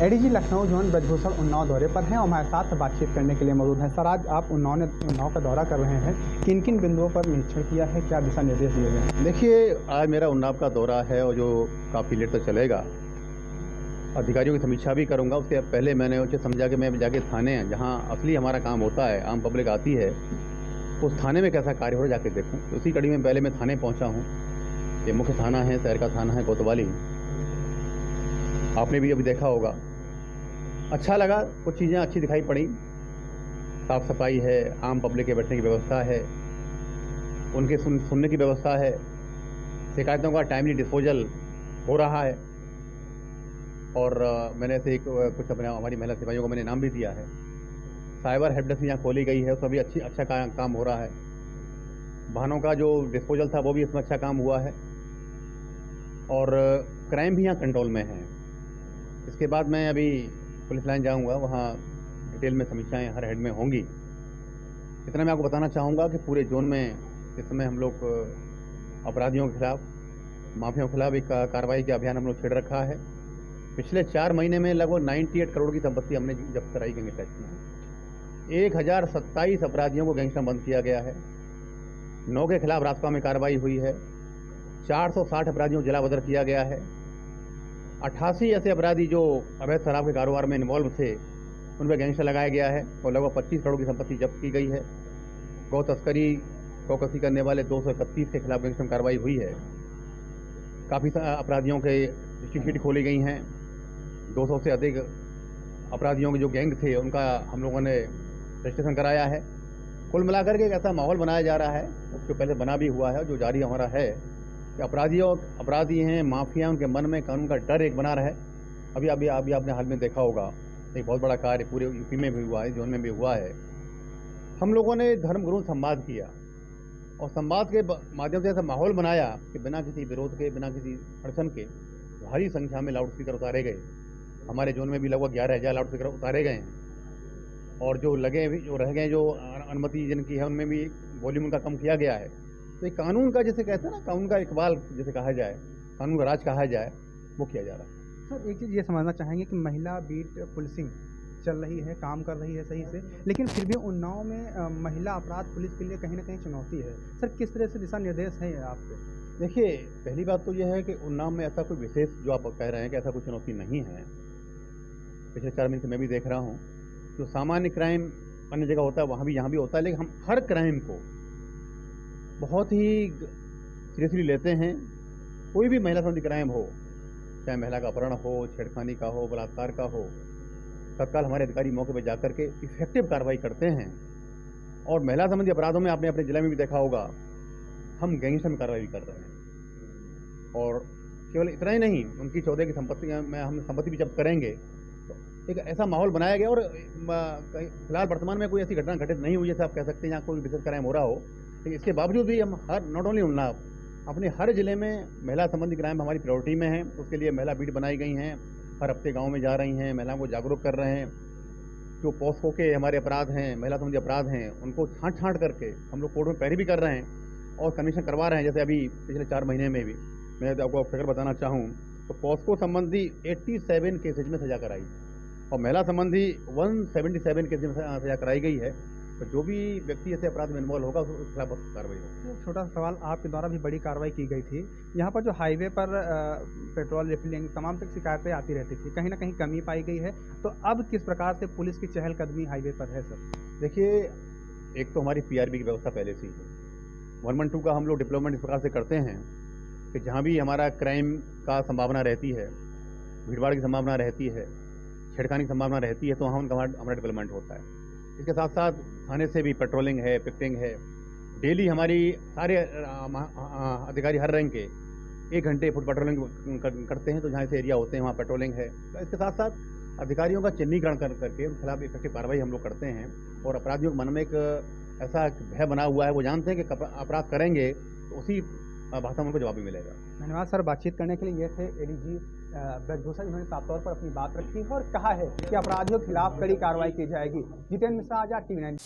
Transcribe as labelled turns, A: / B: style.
A: ADG Lucknow zone Brijbhushan Unnao दौरे पर हैं और हमारे साथ बातचीत करने के लिए मौजूद हैं। सर, आज आप उन्नाव का दौरा कर रहे हैं, किन किन बिंदुओं पर निरीक्षण किया है, क्या दिशा निर्देश दिए गए हैं?
B: देखिए, आज मेरा उन्नाव का दौरा है और जो काफ़ी लेट तक चलेगा। अधिकारियों की समीक्षा भी करूंगा। उसके पहले मैंने उसे समझा कि मैं जाके थाने हैं जहां असली हमारा काम होता है, आम पब्लिक आती है, उस थाने में कैसा कार्य हो रहा है जाके देखूं। तो उसी कड़ी में पहले मैं थाने पहुंचा हूं। ये मुख्य थाना है, शहर का थाना है कोतवाली। आपने भी अभी देखा होगा, अच्छा लगा। कुछ चीज़ें अच्छी दिखाई पड़ी। साफ सफाई है, आम पब्लिक के बैठने की व्यवस्था है, उनके सुनने की व्यवस्था है, शिकायतों का टाइमली डिस्पोजल हो रहा है। और मैंने ऐसे कुछ अपने हमारी महिला सिपाहियों को मैंने नाम भी दिया है। साइबर हेल्प डेस्क यहाँ खोली गई है, उसमें भी अच्छा काम हो रहा है। वाहनों का जो डिस्पोजल था वो भी इसमें अच्छा काम हुआ है और क्राइम भी यहाँ कंट्रोल में है। इसके बाद मैं अभी पुलिस लाइन जाऊँगा, वहाँ डिटेल में समीक्षाएँ हर हेड में होंगी। इतना मैं आपको बताना चाहूँगा कि पूरे जोन में इस समय हम लोग अपराधियों के खिलाफ, माफियाओं के खिलाफ एक कार्रवाई का अभियान हम लोग छेड़ रखा है। पिछले 4 महीने में लगभग 98 करोड़ की संपत्ति हमने जब्त कराई गैंग टैक्स में। 1027 अपराधियों को गैंगस्टर बंद किया गया है। 9 के खिलाफ रासपा में कार्रवाई हुई है। 460 अपराधियों को जिला बदर किया गया है। 88 ऐसे अपराधी जो अवैध शराब के कारोबार में इन्वॉल्व थे, उन पर गैंगस्टर लगाया गया है और लगभग 25 करोड़ की संपत्ति जब्त की गई है। गौ तस्करी, गौकसी करने वाले 231 के खिलाफ गैंगस्टर कार्रवाई हुई है। काफ़ी अपराधियों के शीट खोली गई हैं। 200 से अधिक अपराधियों के जो गैंग थे उनका हम लोगों ने रजिस्ट्रेशन कराया है। कुल मिलाकर के एक ऐसा माहौल बनाया जा रहा है, उसके पहले बना भी हुआ है, जो जारी हमारा है कि अपराधी हैं, माफिया, उनके मन में कानून का डर एक बना रहे। अभी आपने हाल में देखा होगा, एक बहुत बड़ा कार्य पूरे यूपी में भी हुआ है, जोन में भी हुआ है। हम लोगों ने धर्म गुरु संवाद किया और संवाद के माध्यम से ऐसा माहौल बनाया कि बिना किसी विरोध के, बिना किसी अड़चन के भारी संख्या में लाउड स्पीकर उतारे गए। हमारे जोन में भी लगभग 11,000 लाउड स्पीकर उतारे गए हैं और जो रह गए, जो अनुमति जिनकी है, उनमें भी वॉल्यूम उनका कम किया गया है। तो एक कानून का, जैसे कहते हैं ना, कानून का इकबाल जिसे कहा जाए, कानून का राज कहा जाए, वो किया जा रहा है।
A: सर, एक चीज़ ये समझना चाहेंगे कि महिला बीट पुलिसिंग चल रही है, काम कर रही है सही से, लेकिन फिर भी उन्नाव में महिला अपराध पुलिस के लिए कहीं ना कहीं चुनौती है। सर, किस तरह से दिशा निर्देश है आपके?
B: देखिए, पहली बात तो यह है कि उन्नाव में ऐसा कोई विशेष, जो आप कह रहे हैं कि ऐसा कोई चुनौती नहीं है। पिछले 4 महीने से मैं भी देख रहा हूँ, जो सामान्य क्राइम अन्य जगह होता है वहाँ भी यहाँ भी होता है, लेकिन हम हर क्राइम को बहुत ही सीरियसली लेते हैं। कोई भी महिला संबंधी क्राइम हो, चाहे महिला का अपहरण हो, छेड़खानी का हो, बलात्कार का हो, तत्काल हमारे अधिकारी मौके पर जाकर के इफेक्टिव कार्रवाई करते हैं। और महिला संबंधी अपराधों में आपने अपने जिले में भी देखा होगा, हम गैंगस्टर में कार्रवाई कर रहे हैं। और केवल इतना ही नहीं, उनकी 14 की संपत्ति में हम संपत्ति भी जब्त करेंगे। तो एक ऐसा माहौल बनाया गया और फिलहाल वर्तमान में कोई ऐसी घटना घटित नहीं हुई जैसे आप कह सकते हैं जहाँ कोई विशेष क्राइम हो रहा हो। लेकिन इसके बावजूद भी हम नॉट ओनली उन्नाव, अपने हर जिले में महिला संबंधी क्राइम हमारी प्रायोरिटी में है। उसके लिए महिला बीट बनाई गई हैं, हर हफ्ते गाँव में जा रही हैं, महिलाओं को जागरूक कर रहे हैं। जो पॉस्को के हमारे अपराध हैं, महिला संबंधी अपराध हैं, उनको छांट करके हम लोग कोर्ट में पैरवी भी कर रहे हैं और कमीशन करवा रहे हैं। जैसे अभी पिछले 4 महीने में भी मैं आपको फिगर बताना चाहूँ तो पॉस्को संबंधी 87 केसेज में सजा कराई और महिला संबंधी 177 केसेज में सजा कराई गई है। तो जो भी व्यक्ति ऐसे अपराध में इन्वॉल्व होगा उसके खिलाफ कार्रवाई होगी।
A: एक छोटा सा सवाल, आपके द्वारा भी बड़ी कार्रवाई की गई थी। यहाँ पर जो हाईवे पर पेट्रोल रिफिलिंग तमाम तक शिकायतें आती रहती थी, कहीं ना कहीं कमी पाई गई है। तो अब किस प्रकार से पुलिस की चहलकदमी हाईवे पर है सर?
B: देखिए, एक तो हमारी PRB की व्यवस्था पहले से ही है। 112 का हम लोग डिप्लॉयमेंट इस प्रकार से करते हैं कि जहाँ भी हमारा क्राइम का संभावना रहती है, भीड़भाड़ की संभावना रहती है, छेड़खानी की संभावना रहती है, तो वहाँ उनका हमारा डिप्लॉयमेंट होता है। इसके साथ साथ थाने से भी पेट्रोलिंग है, पिकटिंग है। डेली हमारी सारे अधिकारी हर रैंक के 1 घंटे फुट पेट्रोलिंग करते हैं, तो जहाँ से एरिया होते हैं वहाँ पेट्रोलिंग है। तो इसके साथ साथ अधिकारियों का चिन्हीकरण करके उनके खिलाफ इफेक्टिव कार्रवाई हम लोग करते हैं। और अपराधियों के मन में एक ऐसा भय बना हुआ है, वो जानते हैं कि अपराध करेंगे तो उसी भाषा में उनको जवाब भी मिलेगा।
A: धन्यवाद सर, बातचीत करने के लिए। ये थे एडीजी ब्रजभूषण, जिन्होंने साफ तौर पर अपनी बात रखी है और कहा है कि अपराधियों के खिलाफ कड़ी कार्रवाई की जाएगी। जितेंद्र मिश्रा, आजाद TV 9।